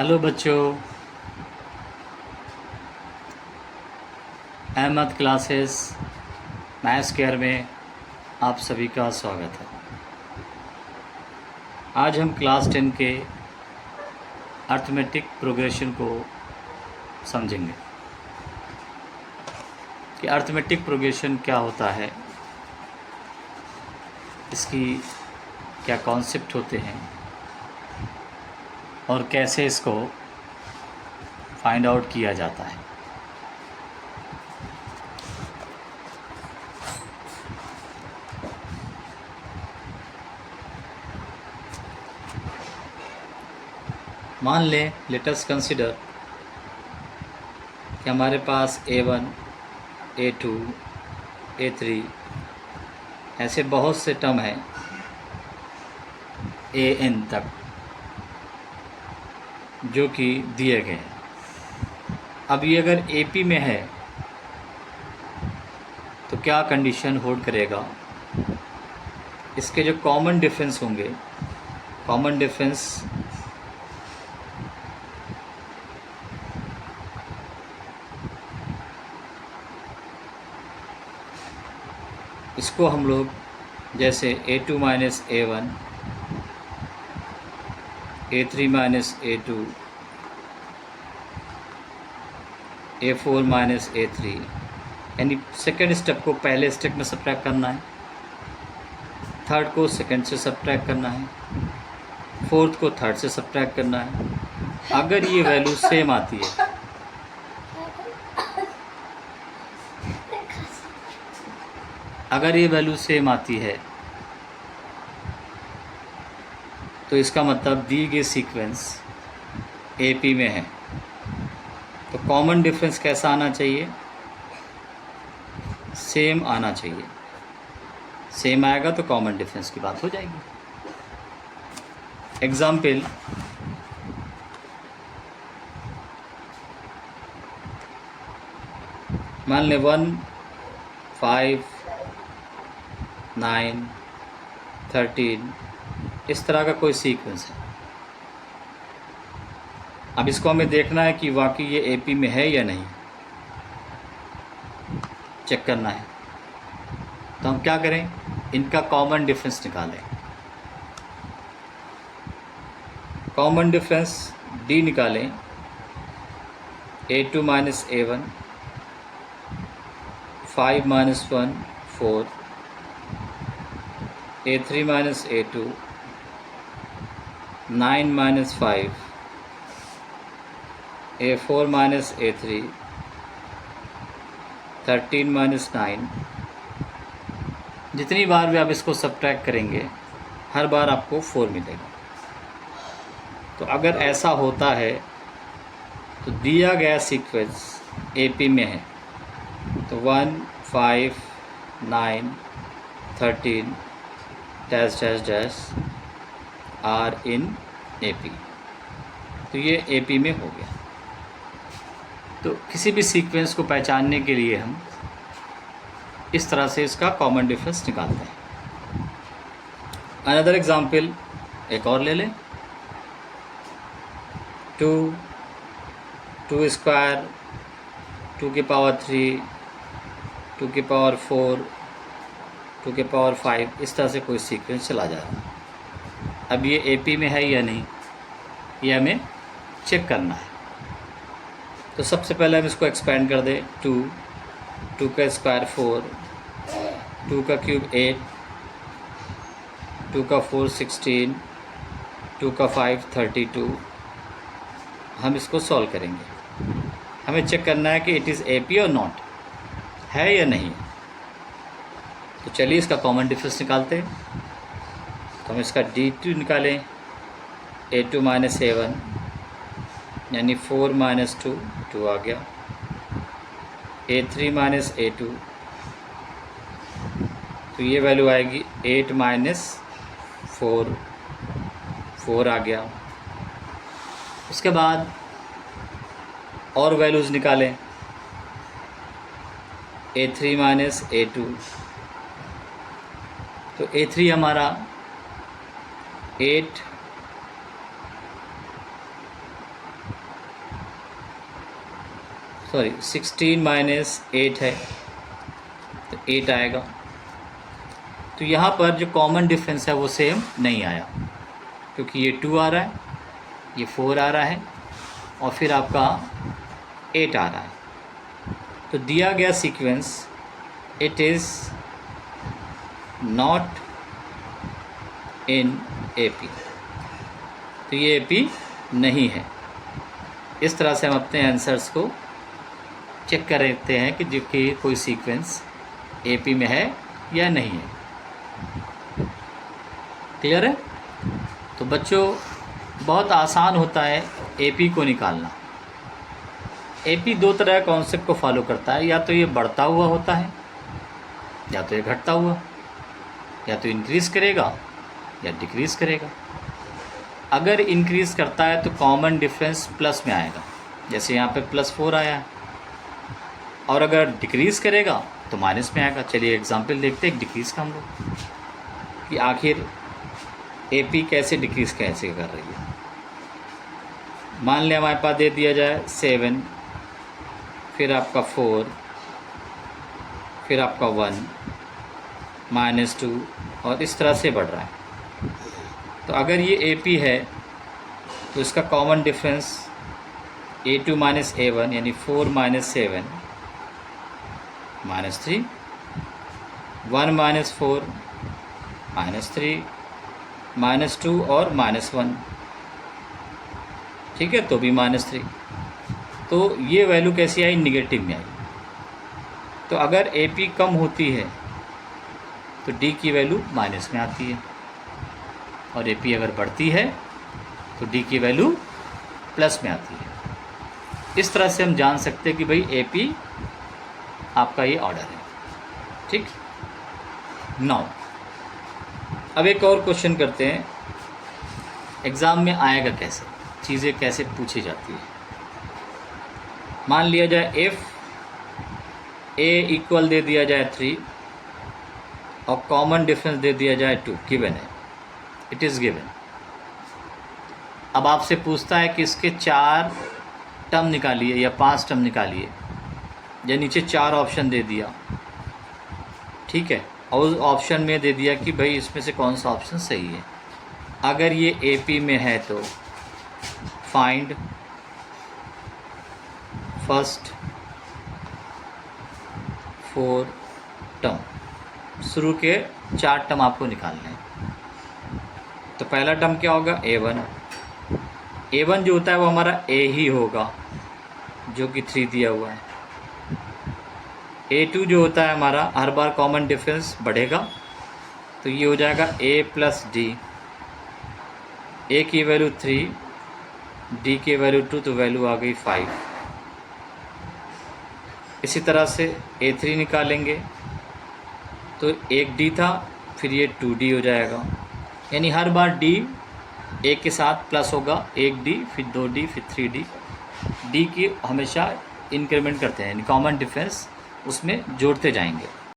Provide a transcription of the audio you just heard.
Hello बच्चों, Ahmad classes maths care में आप सभी का स्वागत है। आज हम क्लास 10 के अर्थमेटिक प्रोग्रेशन को समझेंगे कि अर्थमेटिक प्रोग्रेशन क्या होता है, इसकी क्या कॉन्सेप्ट होते हैं और कैसे इसको फाइंड आउट किया जाता है। मान लें, लेट अस कंसिडर कि हमारे पास A1, A2, A3 ऐसे बहुत से टर्म हैं AN तक जो कि दिए गए हैं। अब ये अगर AP में है तो क्या कंडीशन होल्ड करेगा? इसके जो कॉमन डिफरेंस होंगे, कॉमन डिफरेंस इसको हम लोग जैसे A2 minus A1, A3 minus A2, A4 minus A3, यानी सेकेंड स्टेप को पहले स्टेप में सब्ट्रैक्ट करना है, थर्ड को सेकेंड से सब्ट्रैक्ट करना है, फोर्थ को थर्ड से सब्ट्रैक्ट करना है। अगर ये वैल्यू सेम आती है तो इसका मतलब दी गई सीक्वेंस AP में है। तो कॉमन डिफरेंस कैसा आना चाहिए? सेम आना चाहिए। सेम आएगा तो कॉमन डिफरेंस की बात हो जाएगी। एग्जाम्पल, मान लें 1, 5, 9, 13 इस तरह का कोई सीक्वेंस है। अब इसको हमें देखना है कि वाकई ये AP में है या नहीं, चेक करना है। तो हम क्या करें, इनका कॉमन डिफरेंस निकालें। कॉमन डिफरेंस D निकालें। A2 minus A1, 5 minus 1 4, A3 minus A2, 9 minus 5, A4 minus A3, 13 minus 9। जितनी बार भी आप इसको सब्ट्रैक्ट करेंगे हर बार आपको 4 मिलेगा। तो अगर ऐसा होता है तो दिया गया सीक्वेंस AP में है। तो 1, 5, 9, 13 dash dash dash are in AP। तो ये AP में हो गया। तो किसी भी सीक्वेंस को पहचानने के लिए हम इस तरह से इसका कॉमन डिफरेंस निकालते हैं। अनदर एग्जाम्पल एक और ले लें। 2 स्क्वायर, 2 की पावर 3, 2 की पावर 4, 2 की पावर 5 इस तरह से कोई सीक्वेंस चला जा रहा है। अब ये AP में है या नहीं, ये हमें चेक करना है। तो सबसे पहले हम इसको एक्सपेंड कर दें। 2 का स्क्वायर 4, 2 का क्यूब 8, 2 का 4 16, 2 का 5 32। हम इसको सॉल्व करेंगे। हमें चेक करना है कि इट इज़ AP और नॉट, है या नहीं। तो चलिए इसका कॉमन डिफरेंस निकालते हैं। तो हम इसका D2 निकालें। A2 माइनस A1 यानी 4 माइनस 2, 2 आ गया। A3 माइनस A2, तो ये वैल्यू आएगी 8 माइनस 4, 4 आ गया। उसके बाद और वैल्यूज़ निकालें। A3 माइनस A2, तो A3 हमारा 8 सॉरी 16 माइनस 8 है तो 8 आएगा। तो यहाँ पर जो कॉमन डिफरेंस है वो सेम नहीं आया, क्योंकि ये 2 आ रहा है, ये 4 आ रहा है और फिर आपका 8 आ रहा है। तो दिया गया sequence it is not in AP, तो ये AP नहीं है। इस तरह से हम अपने आंसर्स को चेक कर लेते हैं कि जो कि कोई सीक्वेंस AP में है या नहीं है। क्लियर है? तो बच्चों बहुत आसान होता है AP को निकालना। AP दो तरह के कॉन्सेप्ट को फॉलो करता है, या तो ये बढ़ता हुआ होता है या तो ये घटता हुआ, या तो इंक्रीज़ करेगा या डिक्रीज़ करेगा। अगर इंक्रीज़ करता है तो कॉमन डिफरेंस प्लस में आएगा, जैसे यहाँ पे +4 आया है, और अगर डिक्रीज़ करेगा तो माइनस में आएगा। चलिए एग्जांपल देखते हैं एक डिक्रीज़ का हम लोग, कि आखिर AP कैसे डिक्रीज़ कैसे कर रही है। मान लें हमारे पास दे दिया जाए 7, फिर आपका 4, फिर आपका 1, -2 और इस तरह से बढ़ रहा है। तो अगर ये AP है तो इसका common difference A2 minus A1 यानी 4 माइनस 7 -3, 1 माइनस 4 -3, -2 और -1, ठीक है, तो भी -3। तो ये वैल्यू कैसी आई? निगेटिव में आई। तो अगर AP कम होती है तो D की वैल्यू माइनस में आती है, और AP अगर बढ़ती है तो D की वैल्यू प्लस में आती है। इस तरह से हम जान सकते हैं कि भाई AP आपका ये ऑर्डर है। ठीक, नाउ अब एक और क्वेश्चन करते हैं, एग्ज़ाम में आएगा कैसे, चीज़ें कैसे पूछी जाती है। मान लिया जाए इफ़ A इक्वल दे दिया जाए 3 और कॉमन डिफरेंस दे दिया जाए 2, गिवन है, इट इज़ गिवन। अब आपसे पूछता है कि इसके 4 टर्म निकालिए या 5 टर्म निकालिए, या नीचे 4 ऑप्शन दे दिया, ठीक है, और उस ऑप्शन में दे दिया कि भाई इसमें से कौन सा ऑप्शन सही है। अगर ये AP में है तो फाइंड फर्स्ट 4 टर्म, शुरू के 4 टर्म आपको निकालने हैं। तो पहला टर्म क्या होगा? A1। A1 जो होता है वो हमारा A ही होगा, जो कि 3 दिया हुआ है। A2 जो होता है हमारा, हर बार कॉमन डिफरेंस बढ़ेगा, तो ये हो जाएगा A प्लस D। A की वैल्यू 3, D की वैल्यू 2, तो वैल्यू आ गई 5। इसी तरह से A3 निकालेंगे तो एक D था, फिर ये 2D हो जाएगा, यानी हर बार D A के साथ प्लस होगा, 1D, फिर 2D, फिर 3D। D की हमेशा इंक्रीमेंट करते हैं, यानी कॉमन डिफरेंस उसमें जोड़ते जाएंगे।